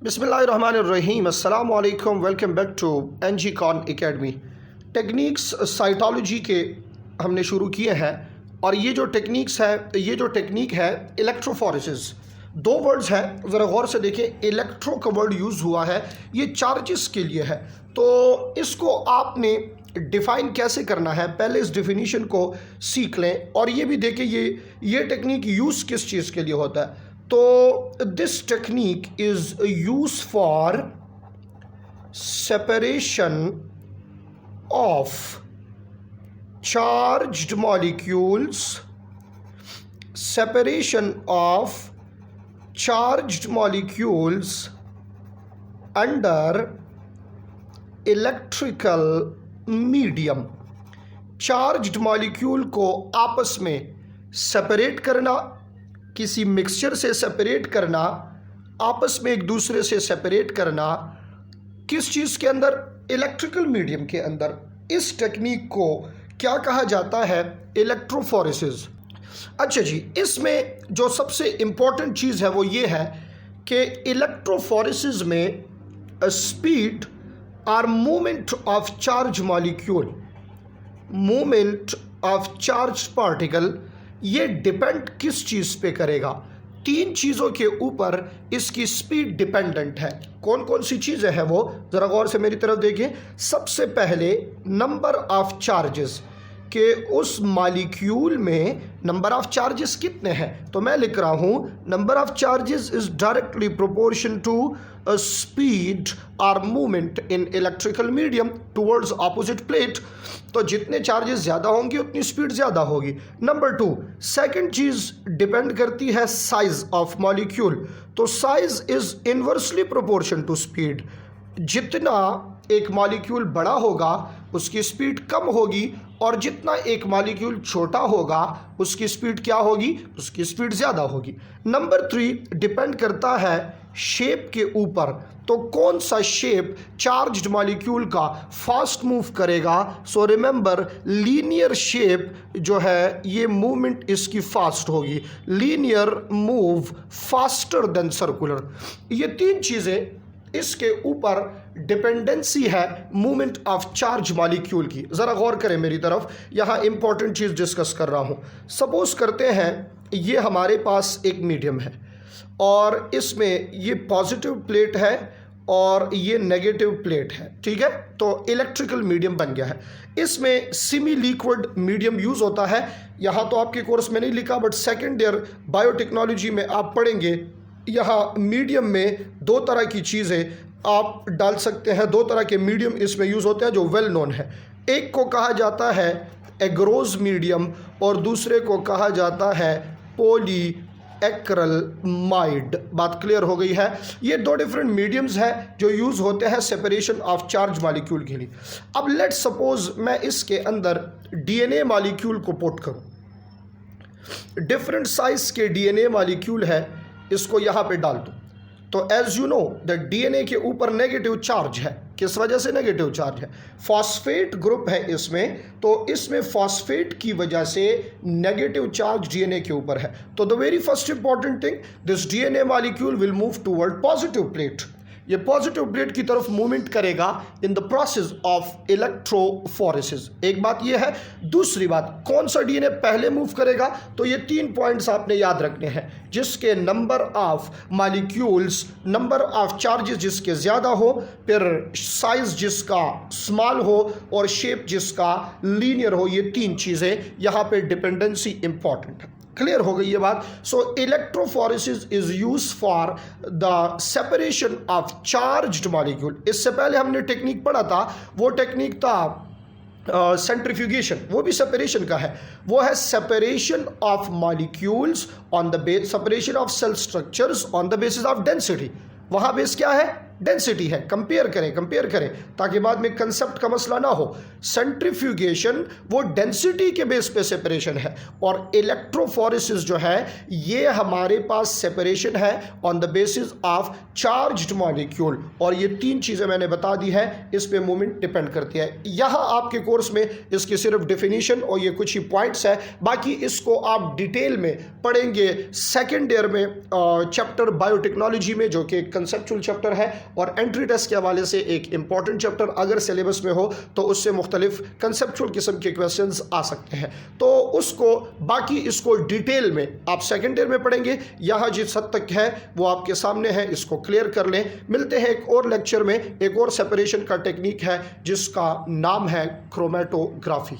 बिस्मिल्लाहिर्रहमानिर्रहीम अस्सलाम वालेकुम। Welcome back to NG Khan academy. Techniques cytology के हमने शुरू किए हैं और ये जो टेक्निक है इलेक्ट्रोफोरेसिस। दो वर्ड्स हैं, ज़रा गौर से देखें। इलेक्ट्रो का वर्ड यूज़ हुआ है, ये चार्जेस के लिए है। तो इसको आपने डिफ़ाइन कैसे करना है, पहले इस डिफिनीशन को सीख लें और ये भी देखें ये टेक्निक यूज़ किस चीज़ के लिए होता है। तो this technique is use for separation of charged molecules under electrical medium. Charged molecule को आपस में सेपरेट करना, किसी मिक्सचर से सेपरेट करना, आपस में एक दूसरे से सेपरेट करना, किस चीज़ के अंदर? इलेक्ट्रिकल मीडियम के अंदर। इस टेक्निक को क्या कहा जाता है? इलेक्ट्रोफोरेसिस। अच्छा जी, इसमें जो सबसे इम्पॉर्टेंट चीज़ है वो ये है कि इलेक्ट्रोफोरेसिस में स्पीड और movement of charge molecule, movement of charge particle, ये डिपेंड किस चीज़ पे करेगा? तीन चीज़ों के ऊपर इसकी स्पीड डिपेंडेंट है। कौन कौन सी चीज़ें हैं वो? ज़रा गौर से मेरी तरफ देखिए। सबसे पहले नंबर ऑफ चार्जेस, कि उस मॉलिक्यूल में नंबर ऑफ चार्जेस कितने हैं। तो मैं लिख रहा हूँ number of charges is directly proportion to speed और movement in electrical medium towards opposite plate. तो जितने चार्जेस ज़्यादा होंगे उतनी स्पीड ज़्यादा होगी। नंबर टू, सेकंड चीज़ डिपेंड करती है साइज ऑफ मॉलिक्यूल। तो size is inversely proportion to speed. जितना एक मॉलिक्यूल बड़ा होगा उसकी स्पीड कम होगी और जितना एक मॉलिक्यूल छोटा होगा उसकी स्पीड क्या होगी? उसकी स्पीड ज़्यादा होगी। नंबर थ्री, डिपेंड करता है शेप के ऊपर। तो कौन सा शेप चार्ज्ड मॉलिक्यूल का फास्ट मूव करेगा? सो रिमेंबर, लीनियर शेप जो है ये मूवमेंट इसकी फास्ट होगी। Linear move faster than circular. ये तीन चीज़ें इसके ऊपर डिपेंडेंसी है मूवमेंट ऑफ चार्ज मॉलिक्यूल की। ज़रा गौर करें मेरी तरफ, यहाँ इंपॉर्टेंट चीज़ डिस्कस कर रहा हूँ। सपोज करते हैं ये हमारे पास एक मीडियम है और इसमें ये पॉजिटिव प्लेट है और ये नेगेटिव प्लेट है, ठीक है। तो इलेक्ट्रिकल मीडियम बन गया है। इसमें सेमी लिक्विड मीडियम यूज़ होता है। यहाँ तो आपके कोर्स में नहीं लिखा, बट सेकेंड ईयर बायोटेक्नोलॉजी में आप पढ़ेंगे। यहाँ मीडियम में दो तरह की चीज़ें आप डाल सकते हैं, दो तरह के मीडियम इसमें यूज़ होते हैं जो वेल नोन है। एक को कहा जाता है एग्रोज मीडियम और दूसरे को कहा जाता है पॉली एक्रिलामाइड। बात क्लियर हो गई है? ये दो डिफरेंट मीडियम्स हैं जो यूज़ होते हैं सेपरेशन ऑफ चार्ज मॉलिक्यूल के लिए। अब लेट सपोज मैं इसके अंदर DNA मॉलिक्यूल को पुट करूँ। डिफरेंट साइज के DNA मॉलिक्यूल है, इसको यहाँ पे डाल दूँ। तो as you know the DNA के ऊपर नेगेटिव चार्ज है। किस वजह से नेगेटिव चार्ज है? फॉस्फेट ग्रुप है इसमें, तो इसमें फॉस्फेट की वजह से नेगेटिव चार्ज DNA के ऊपर है। तो the very first important thing, this DNA molecule will move toward positive plate. ये पॉजिटिव प्लेट की तरफ मूवमेंट करेगा in the process of electrophoresis. एक बात ये है। दूसरी बात, कौन सा DNA पहले मूव करेगा? तो ये तीन पॉइंट्स आपने याद रखने हैं, जिसके number of molecules, number of charges जिसके ज़्यादा हो, फिर साइज जिसका स्मॉल हो और शेप जिसका लीनियर हो। ये तीन चीज़ें यहाँ पे डिपेंडेंसी इंपॉर्टेंट है। क्लियर हो गई ये बात? So electrophoresis is use for the separation of charged molecule. इससे पहले हमने टेक्निक पढ़ा था, वो टेक्निक था सेंट्रीफ्यूगेशन, वो भी सेपरेशन का है। वो है separation of molecules on the base, separation of cell structures on the basis of density. वहाँ बेस क्या है? डेंसिटी है। कंपेयर करें ताकि बाद में कंसेप्ट का मसला ना हो। सेंट्रीफ्यूगेशन वो डेंसिटी के बेस पे सेपरेशन है, और इलेक्ट्रोफोरेसिस जो है ये हमारे पास सेपरेशन है on the basis of charged molecule. और ये तीन चीज़ें मैंने बता दी है, इस पे मूवमेंट डिपेंड करती है। यहाँ आपके कोर्स में इसकी सिर्फ डेफिनेशन और ये कुछ ही पॉइंट्स है, बाकी इसको आप डिटेल में पढ़ेंगे सेकेंड ईयर में चैप्टर बायोटेक्नोलॉजी में, जो कि एक कंसेप्चुअल चैप्टर है और एंट्री टेस्ट के हवाले से एक इंपॉर्टेंट चैप्टर अगर सिलेबस में हो तो उससे मुख्तलिफ कंसेप्चुअल किस्म के क्वेश्चंस आ सकते हैं। तो उसको बाकी इसको डिटेल में आप सेकेंड ईयर में पढ़ेंगे। यहाँ जिस हद तक है वो आपके सामने है, इसको क्लियर कर लें। मिलते हैं एक और लेक्चर में, एक और सेपरेशन का टेक्निक है जिसका नाम है क्रोमेटोग्राफी।